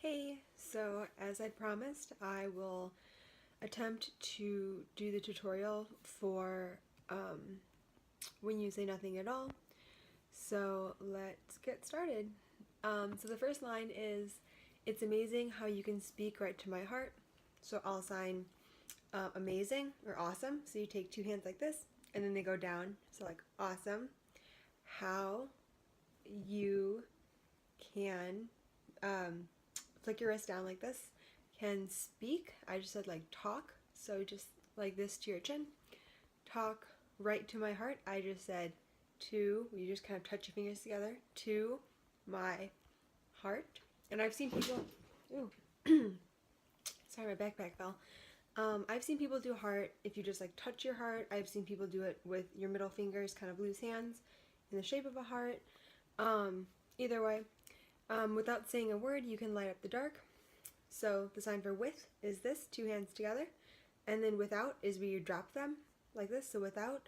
Hey, so as I promised, I will attempt to do the tutorial for when you say nothing at all. So let's get started. So the first line is, it's amazing how you can speak right to my heart. So I'll sign amazing or awesome. So you take two hands like this and then they go down. So like awesome. How you can flick your wrist down like this. Can speak. I just said like talk. So just like this to your chin. Talk right to my heart. I just said to, you just kind of touch your fingers together, to my heart. And I've seen people, ooh, sorry, my backpack fell. I've seen people do heart if you just like touch your heart. I've seen people do it with your middle fingers, kind of loose hands in the shape of a heart. Either way, without saying a word, you can light up the dark. So the sign for with is this, two hands together. And then without is where you drop them like this. So without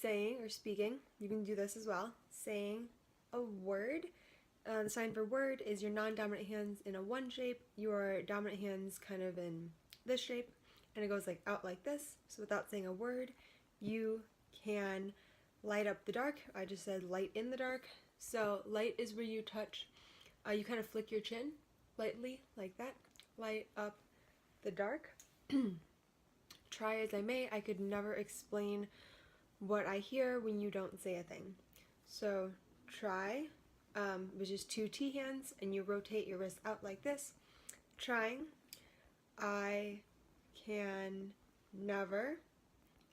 saying or speaking, you can do this as well. Saying a word. The sign for word is your non-dominant hands in a one shape, your dominant hands kind of in this shape, and it goes like out like this. So without saying a word, you can light up the dark. I just said light in the dark. So light is where you touch, you kind of flick your chin lightly like that. Light up the dark. Try as I may, I could never explain what I hear when you don't say a thing. So try was just two T hands and you rotate your wrist out like this. Trying. I can never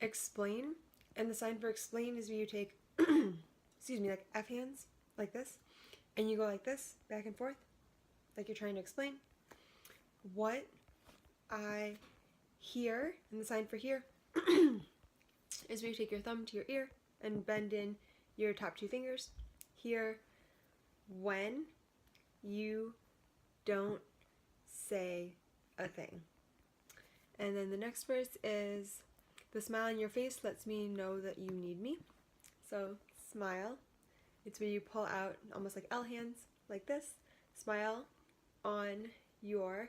explain. And the sign for explain is when you take, excuse me, like F hands like this. And you go like this, back and forth, like you're trying to explain. What I hear, and the sign for hear, is where you take your thumb to your ear and bend in your top two fingers. Hear when you don't say a thing. And then the next verse is, the smile on your face lets me know that you need me. So smile, it's where you pull out almost like L hands like this. Smile on your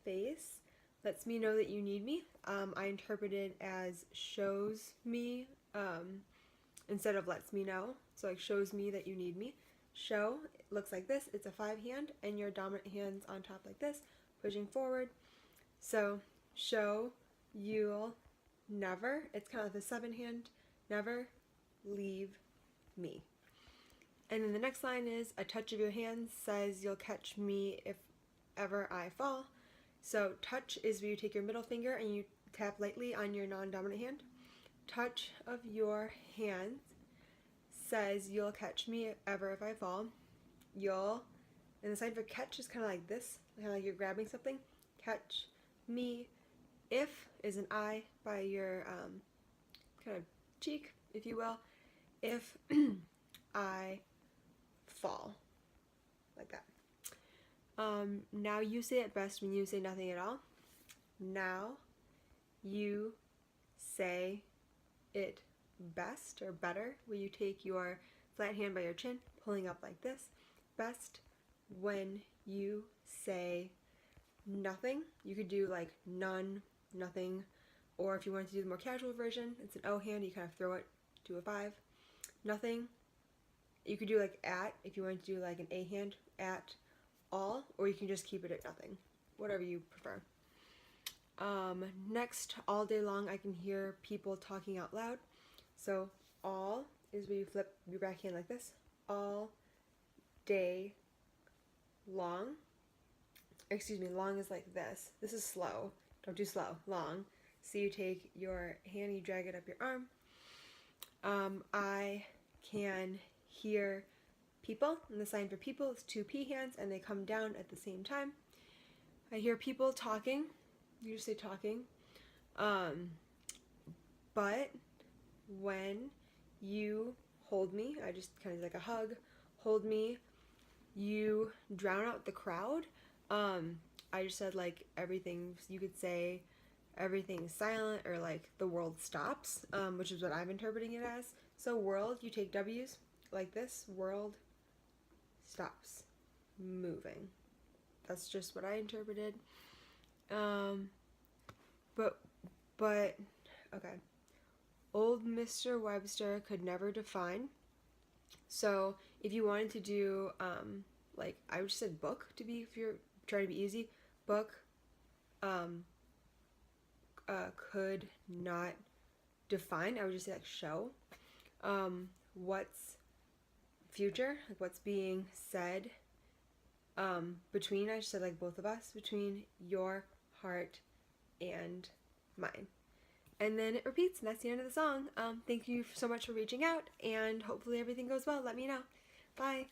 face lets me know that you need me. I interpreted as shows me instead of lets me know. So like shows me that you need me. Show looks like this. It's a 5 hand and your dominant hand's on top like this, pushing forward. So show you'll never, it's kind of like the 7 hand, never leave me. And then the next line is, a touch of your hand says you'll catch me if ever I fall. So touch is where you take your middle finger and you tap lightly on your non-dominant hand. Touch of your hand says you'll catch me if I fall. You'll, and the sign for catch is kind of like this, kind of like you're grabbing something. Catch me. If is an I by your kind of cheek, if you will. If I fall, like that. Now you say it best when you say nothing at all. Now you say it best or better, where you take your flat hand by your chin, pulling up like this. Best when you say nothing. You could do like none, nothing, or if you wanted to do the more casual version, it's an O hand, you kind of throw it to a 5. Nothing. You could do like at, if you wanted to do like an A hand, at all, or you can just keep it at nothing, whatever you prefer. Next, all day long I can hear people talking out loud. So all is where you flip your back hand like this. All day long. Excuse me, long is like this. This is slow. Don't do slow. Long. So you take your hand, you drag it up your arm. I can hear people, and the sign for people is 2 P hands and they come down at the same time. I hear people talking. You just say talking. But when you hold me, I just kind of like a hug, hold me, you drown out the crowd. I just said like everything, you could say everything's silent or like the world stops, which is what I'm interpreting it as. So world, you take W's like this, world stops moving. that's just what I interpreted. But okay. Old Mr. Webster could never define. So if you wanted to do like I just said book to be, if you're trying to be easy, book could not define. I would just say like show what's future, like what's being said between, I just said like both of us, between your heart and mine. And then it repeats, and that's the end of the song. Thank you so much for reaching out, and hopefully everything goes well. Let me know. Bye.